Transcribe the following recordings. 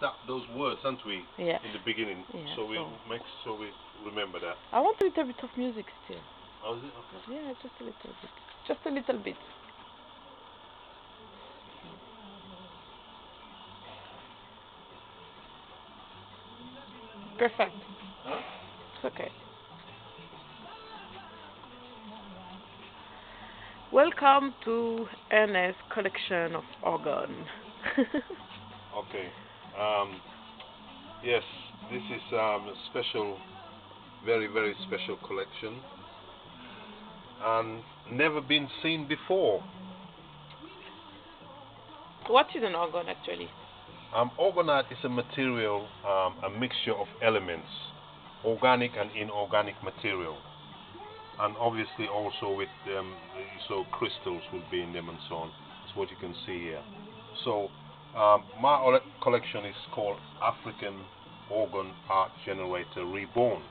used those words, haven't we, Yeah. in the beginning? Yeah, So we make sure we remember that. I want a little bit of music still. Oh, is it? Okay. Yeah, just a little bit. Just a little bit. Perfect. Huh? It's okay. Welcome to Ernest's collection of Orgone. Okay. Yes, this is a special, very, very special collection, and never been seen before. What is an Orgone actually? Orgonite is a material, a mixture of elements, organic and inorganic material, and obviously also with so crystals will be in them and so on. That's what you can see here. So my collection is called African Orgone Art Generator Reborn.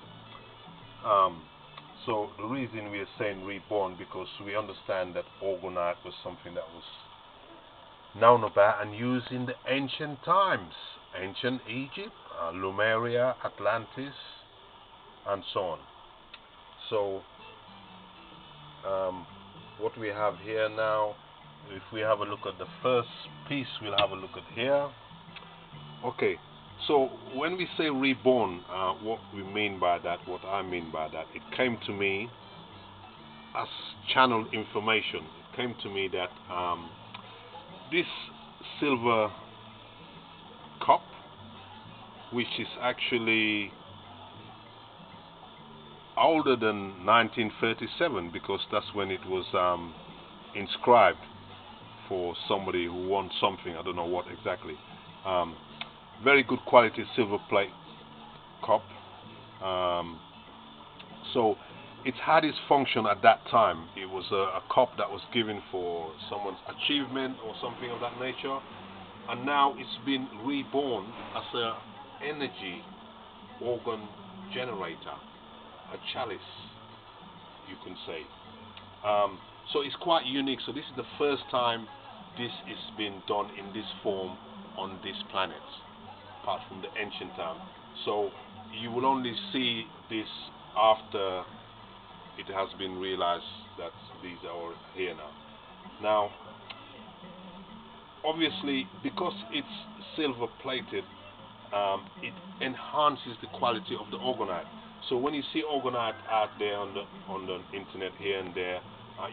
So the reason we are saying reborn, because we understand that orgonite was something that was known about and used in the ancient times, ancient Egypt, Lemuria, Atlantis, and so on. So what we have here now, if we have a look at the first piece, we'll have a look at here. Okay, so when we say reborn, what we mean by that, what I mean by that, it came to me as channeled information. It came to me that this silver cup, which is actually older than 1937, because that's when it was inscribed for somebody who won something, I don't know what exactly. Very good quality silver plate cup. So it had its function at that time. It was a cup that was given for someone's achievement or something of that nature, and now it's been reborn as an energy organ generator, a chalice, you can say. So it's quite unique. So this is the first time this is being done in this form on this planet, apart from the ancient time. So you will only see this after it has been realized that these are here now. Now, obviously, because it's silver plated, it enhances the quality of the orgonite. So when you see orgonite out there on the internet here and there,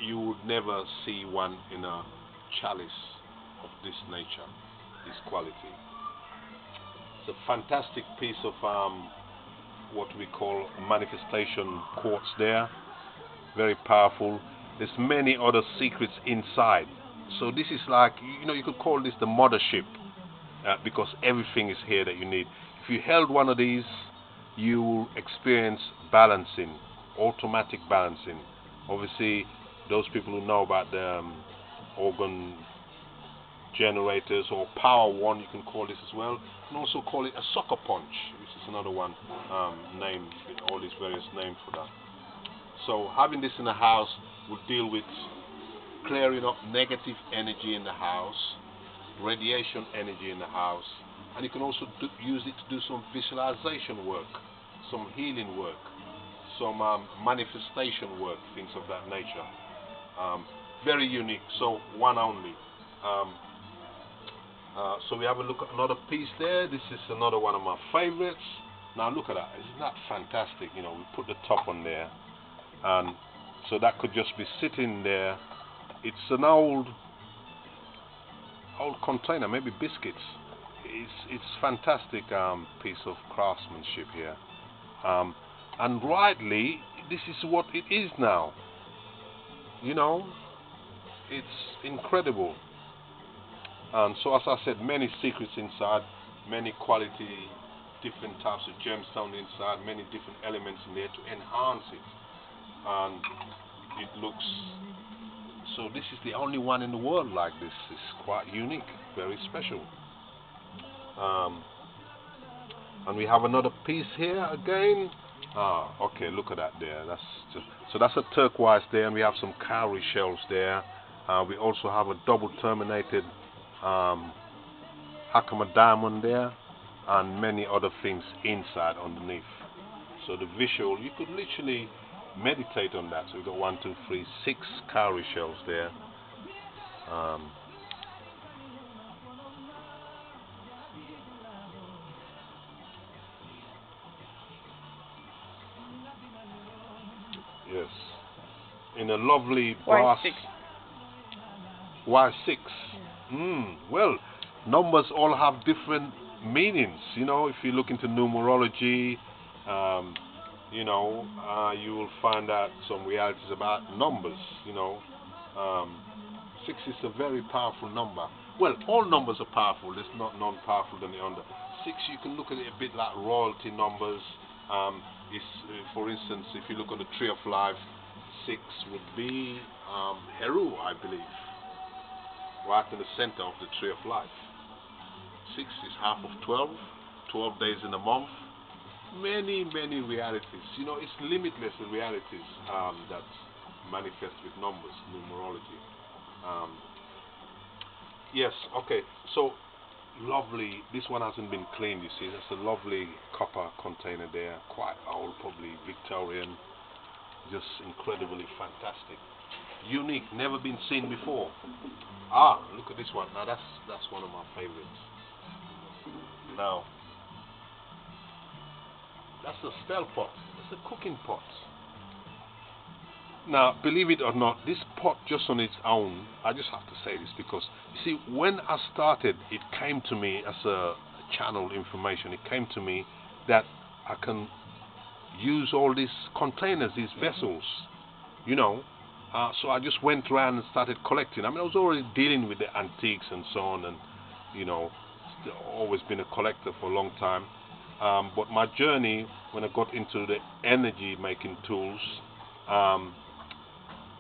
you would never see one in a chalice of this nature, this quality. It's a fantastic piece of what we call manifestation quartz there. Very powerful. There's many other secrets inside. So this is like, you could call this the mothership, because everything is here that you need. If you held one of these, you will experience balancing, automatic balancing. Obviously, those people who know about the organ generators or power one, you can call this as well. You can also call it a sucker punch, which is another one name, all these various names for that. So having this in the house will deal with clearing up negative energy in the house, radiation energy in the house, and you can also use it to do some visualization work, some healing work, some manifestation work, things of that nature. Very unique, so one only. So we have a look at another piece there. This is another one of my favorites. Now look at that, isn't that fantastic? We put the top on there, and so that could just be sitting there. It's an old container, maybe biscuits. It's fantastic piece of craftsmanship here, and rightly, this is what it is now. It's incredible. And so, as I said, many secrets inside, many quality, different types of gemstone inside, many different elements in there to enhance it, and it looks. So this is the only one in the world like this. It's quite unique, very special. And we have another piece here again. Okay, look at that there. So that's a turquoise there, and we have some cowrie shells there. We also have a double terminated Hakama diamond there. and many other things inside underneath. So the visual, you could literally meditate on that. So we've got 1, 2, 3, 6 cowrie shells there. Yes, in a lovely brass. Why 6? Well, numbers all have different meanings. You know, if you look into numerology, you know, you will find out some realities about numbers. You know, 6 is a very powerful number. Well, all numbers are powerful. There's not none powerful than the other. 6, you can look at it a bit like royalty numbers. For instance, if you look at the Tree of Life, 6 would be Heru, I believe, right in the center of the Tree of Life. 6 is half of 12, 12 days in a month. Many, many realities. You know, it's limitless, the realities that manifest with numbers, numerology. Yes, okay, so lovely. This one hasn't been cleaned, you see. That's a lovely copper container there, quite old, probably Victorian. Just incredibly fantastic, unique, never been seen before. Look at this one. Now that's one of my favorites. Now that's a spell pot. It's a cooking pot. Now, believe it or not, this pot just on its own, I just have to say this because, you see, when I started, it came to me as a channel information. It came to me that I can use all these containers, these vessels, you know. So I just went around and started collecting. I mean, I was already dealing with the antiques and so on, and, you know, always been a collector for a long time. But my journey, when I got into the energy making tools,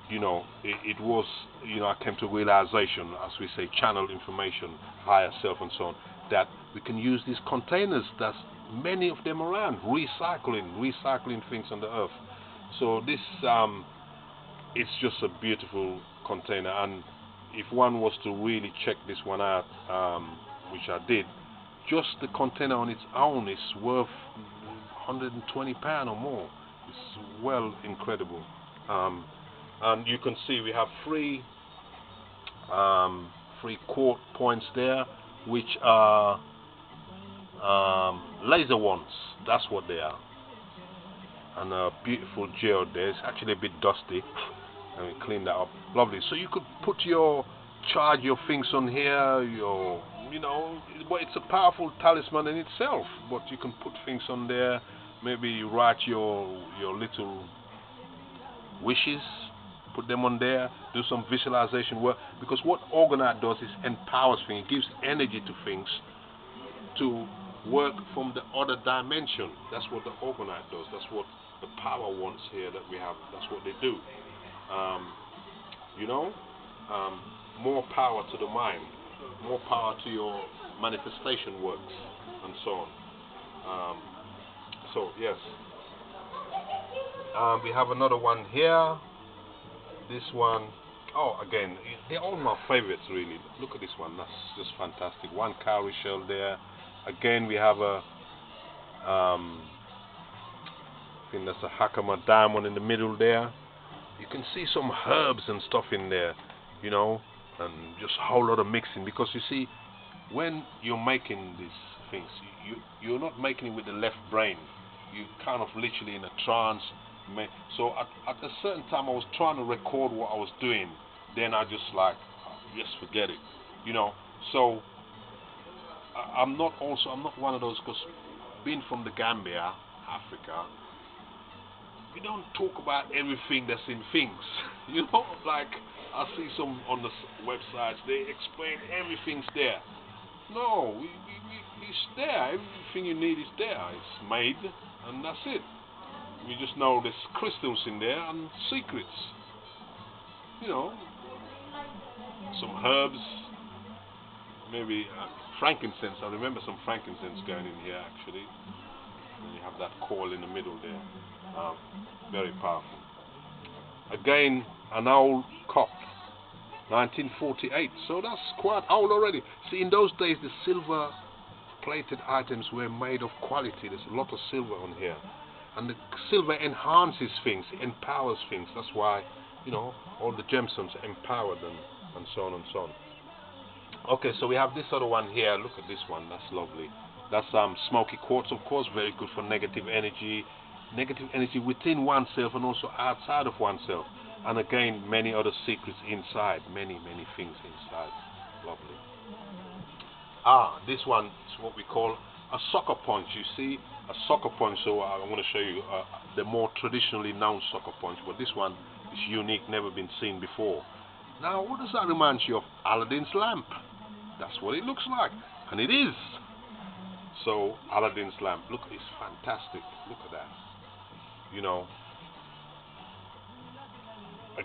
you know, it was, you know, I came to realization, as we say, channel information, higher self and so on, that we can use these containers. There's many of them around, recycling things on the earth. So this, it's just a beautiful container, and if one was to really check this one out, which I did, just the container on its own is worth £120 or more. It's well incredible. And you can see we have three quart points there, which are laser wands. That's what they are. And a beautiful geode there. It's actually a bit dusty, and we clean that up. Lovely. So you could charge your things on here. You know, but it's a powerful talisman in itself. But you can put things on there. Maybe write your little wishes. Put them on there, do some visualization work, because what Orgone does is empowers things. It gives energy to things to work from the other dimension. That's what the Orgone does. That's what the power wants here that we have. That's what they do. You know, more power to the mind, more power to your manifestation works, and so on. So yes, we have another one here. This one, again, they're all my favorites really. Look at this one, that's just fantastic. One cowrie shell there. Again, we have a I think that's a Hakama diamond in the middle there. You can see some herbs and stuff in there, you know, and just a whole lot of mixing, because you see, when you're making these things, you're not making it with the left brain. You kind of literally in a trance. So at a certain time I was trying to record what I was doing, then I just like, just forget it, you know. So I'm not one of those, because being from the Gambia, Africa, we don't talk about everything that's in things, you know. Like I see some on the websites, they explain everything's there. No, it's there. Everything you need is there. It's made, and that's it. We just know there's crystals in there and secrets. You know, some herbs, maybe frankincense. I remember some frankincense going in here actually. And you have that coil in the middle there. Very powerful. Again, an old cup, 1948. So that's quite old already. See, in those days the silver plated items were made of quality. There's a lot of silver on here. And the silver enhances things, empowers things. That's why, all the gemstones are empowered and so on and so on. Okay, so we have this other one here. Look at this one. That's lovely. That's smoky quartz, of course, very good for negative energy within oneself and also outside of oneself. And again, many other secrets inside, many things inside. Lovely. This one is what we call a sucker punch. You see, a sucker punch. So I want to show you the more traditionally known sucker punch, but this one is unique, never been seen before. Now, what does that remind you of? Aladdin's lamp. That's what it looks like, and it is. So Aladdin's lamp, look, it's fantastic. Look at that.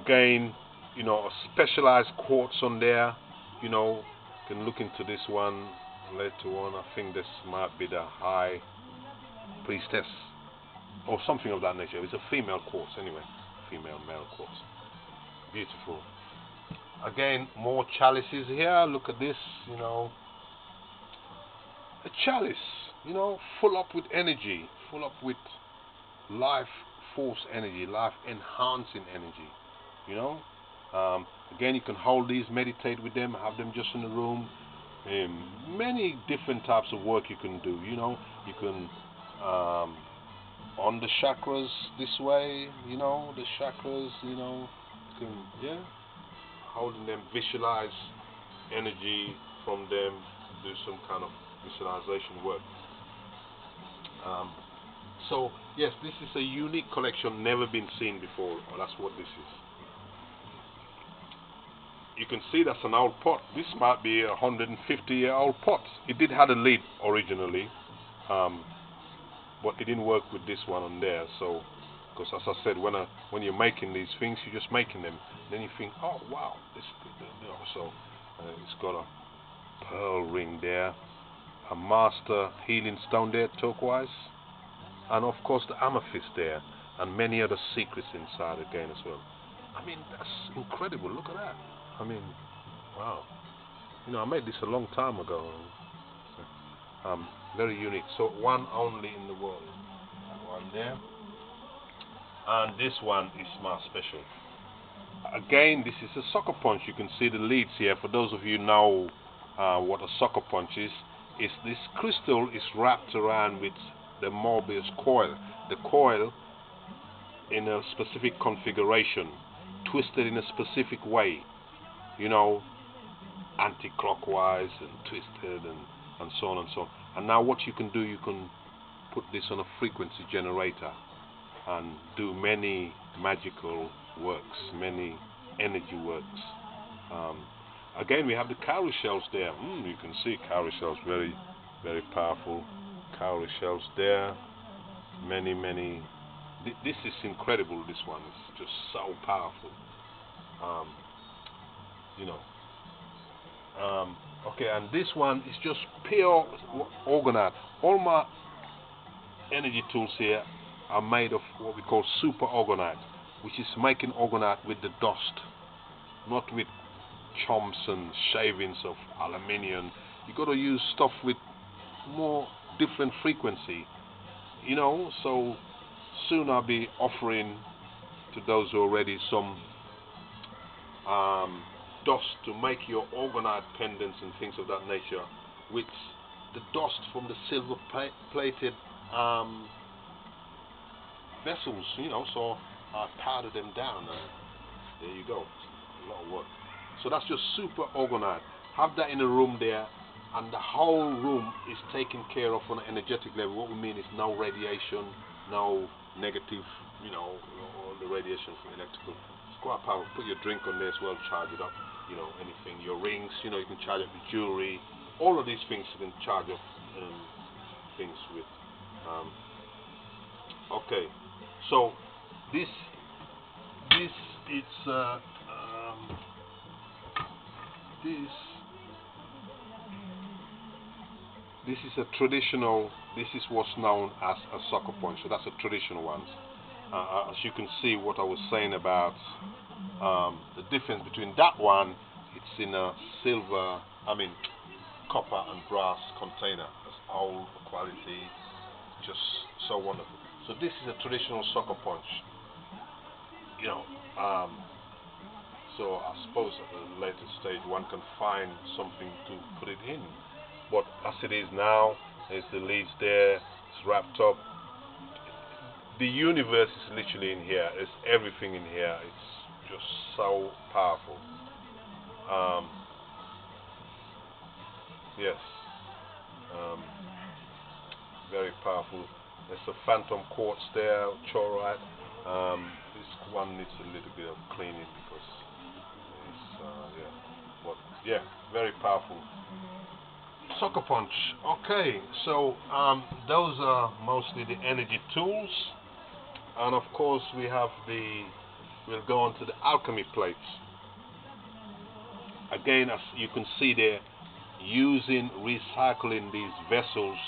Again, a specialized quartz on there. You can look into this one later on. I think this might be the high priestess or something of that nature. It's a female quartz anyway. Female male quartz. Beautiful. Again, more chalices here. Look at this, a chalice, full up with energy, full up with life force energy, life enhancing energy, Again, you can hold these, meditate with them, have them just in the room. Many different types of work you can do, You can, on the chakras this way, the chakras, you can, holding them, visualize energy from them, do some kind of visualization work. So yes, this is a unique collection, never been seen before. That's what this is. You can see that's an old pot. This might be a 150-year-old pot. It did have a lid originally, but it didn't work with this one on there. So, because as I said, when you're making these things, you're just making them. Then you think, oh wow, this. So it's got a pearl ring there, a master healing stone there, turquoise, and of course the amethyst there, and many other secrets inside again as well. I mean, that's incredible. Look at that. I mean, wow. I made this a long time ago. Very unique. So one only in the world. That one there. And this one is my special. Again, this is a sucker punch. You can see the leads here. For those of you who know what a sucker punch is this crystal is wrapped around with the Morbius coil. The coil in a specific configuration, twisted in a specific way. Anti-clockwise and twisted and so on and so on. And now what you can do, you can put this on a frequency generator and do many magical works, many energy works. Again, we have the cowrie shells there. You can see cowrie shells, very, very powerful. Cowrie shells there. Many. This is incredible, this one. It's just so powerful. Okay, and this one is just pure orgonite. All my energy tools here are made of what we call super orgonite, which is making orgonite with the dust, not with chomps and shavings of aluminium. You got to use stuff with more different frequency, So soon I'll be offering to those who are ready some dust to make your orgonite pendants and things of that nature with the dust from the silver plated vessels, so I powder them down and there you go. A lot of work. So that's just super orgonite. Have that in a room there, and the whole room is taken care of on an energetic level. What we mean is no radiation, no negative, all the radiation from electrical. It's quite powerful. Put your drink on there as well, charge it up, anything. Your rings, you can charge up your jewelry. All of these things you can charge up things with. Okay, so this is a traditional. This is what's known as a sucker punch. So that's a traditional one. As you can see, what I was saying about the difference between that one, it's in a copper and brass container. old quality, just so wonderful. So this is a traditional sucker punch, you know. So I suppose at a later stage one can find something to put it in, but as it is now, there's the leaves there, it's wrapped up. The universe is literally in here. There's everything in here. It's just so powerful. Yes, very powerful. There's a phantom quartz there, chorite. This one needs a little bit of cleaning because it's yeah, but yeah, very powerful. Sucker punch. Okay, so those are mostly the energy tools, and of course we'll go on to the alchemy plates. Again, as you can see there, recycling these vessels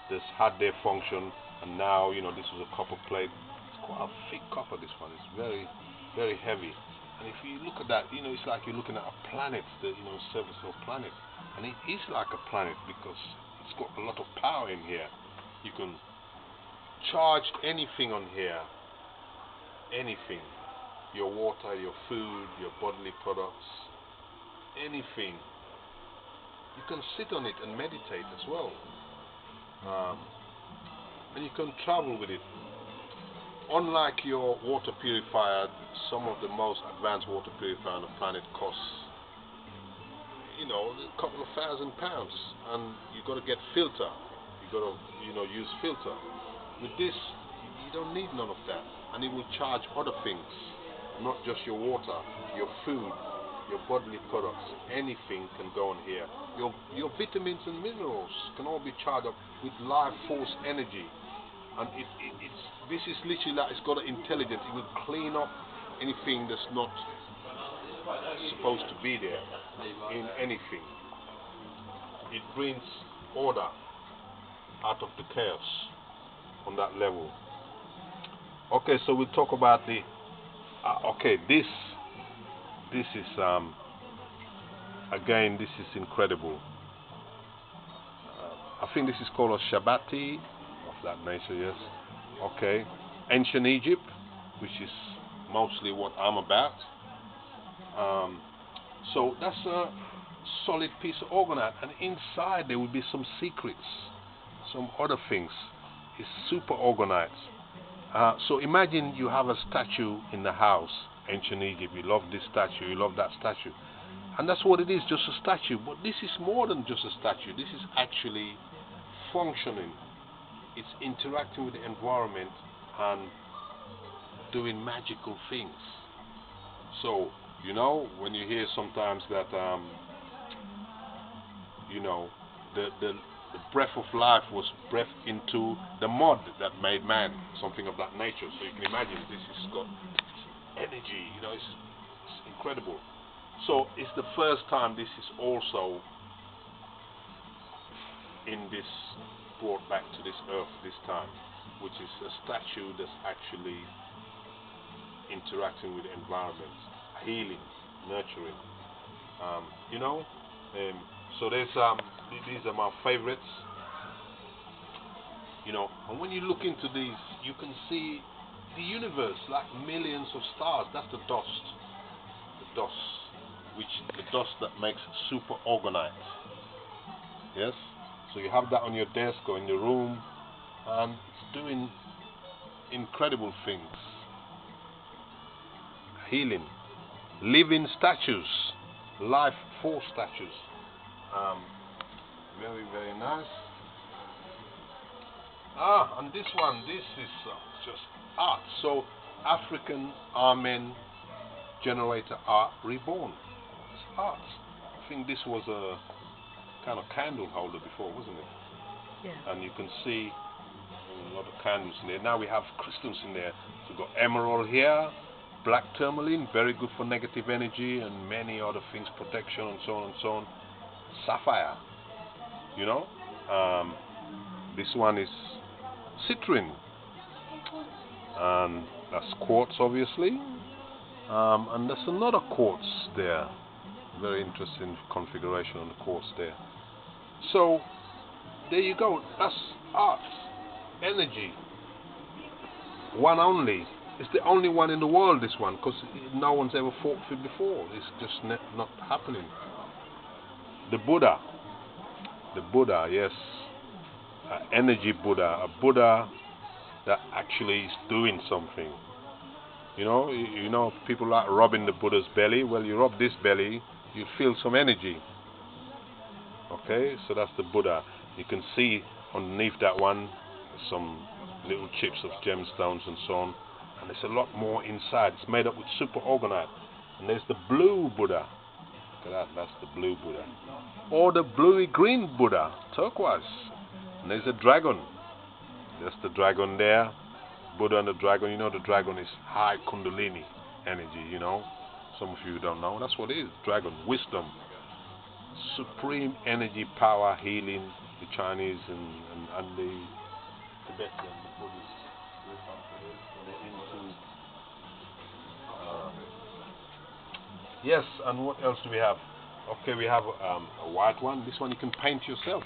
that's had their function, and now, you know, this is a copper plate. It's quite a thick copper, this one. It's very, very heavy. And if you look at that, you know, it's like you're looking at a planet, surface of a planet. And it is like a planet because it's got a lot of power in here. You can charge anything on here. Anything. Your water, your food, your bodily products. Anything. You can sit on it and meditate as well. And you can travel with it. Unlike your water purifier, some of the most advanced water purifier on the planet costs, you know, a couple of £1,000, and you got to get filter. You got to, you know, use filter. With this, you don't need none of that, and it will charge other things, not just your water, your food, your bodily products. Anything can go on here. Your vitamins and minerals can all be charged up with life force energy. And this is literally like it's got an intelligence. It will clean up anything that's not supposed to be there in anything. It brings order out of the chaos on that level. Okay, so we'll talk about the okay, this is again, this is incredible. I think this is called a Shabbati of that nature, yes. Okay, ancient Egypt, which is mostly what I'm about. So that's a solid piece of orgonite, and inside there will be some secrets, some other things. It's super orgonite. So imagine you have a statue in the house, ancient Egypt. You love this statue, you love that statue, and that's what it is, just a statue. But this is more than just a statue. This is actually functioning. It's interacting with the environment and doing magical things. So, you know, when you hear sometimes that, you know, the breath of life was breathed into the mud that made man, something of that nature. So you can imagine this has got energy, you know, it's incredible. So it's the first time this is also in this, brought back to this earth this time, which is a statue that's actually interacting with the environment, healing, nurturing, you know. So there's these are my favorites, you know. And when you look into these, you can see the universe, like millions of stars. That's the dust, the dust that makes super orgonite. Yes. So you have that on your desk or in your room, and it's doing incredible things. Healing, living statues, life force statues. Very, very nice. And this one, this is just art. So African Amen generator art reborn. It's art. I think this was a kind of candle holder before, wasn't it? Yeah. And you can see a lot of candles in there. Now we have crystals in there. So we've got emerald here, black tourmaline, very good for negative energy, and many other things, protection and so on and so on. Sapphire, you know. This one is citrine, and that's quartz, obviously. And there's another quartz there. Very interesting configuration on the quartz there. So there you go. That's art, energy. One only. It's the only one in the world, this one, because no one's ever fought for it before. It's just not happening. The Buddha, yes, energy Buddha, a Buddha that actually is doing something. You know, people like rubbing the Buddha's belly. Well, you rub this belly, you feel some energy. Okay, so that's the Buddha. You can see underneath that one some little chips of gemstones and so on. And there's a lot more inside. It's made up with super orgonite. And there's the blue Buddha. Look at that, that's the blue Buddha. Or the bluey green Buddha, turquoise. And there's a dragon. There's the dragon there. Buddha and the dragon. You know the dragon is high kundalini energy, you know. Some of you don't know. That's what it is. Dragon, wisdom. Supreme energy, power, healing. The Chinese and the Tibetan, the Buddhists. Yes, and what else do we have? Okay, we have a white one. This one you can paint yourself.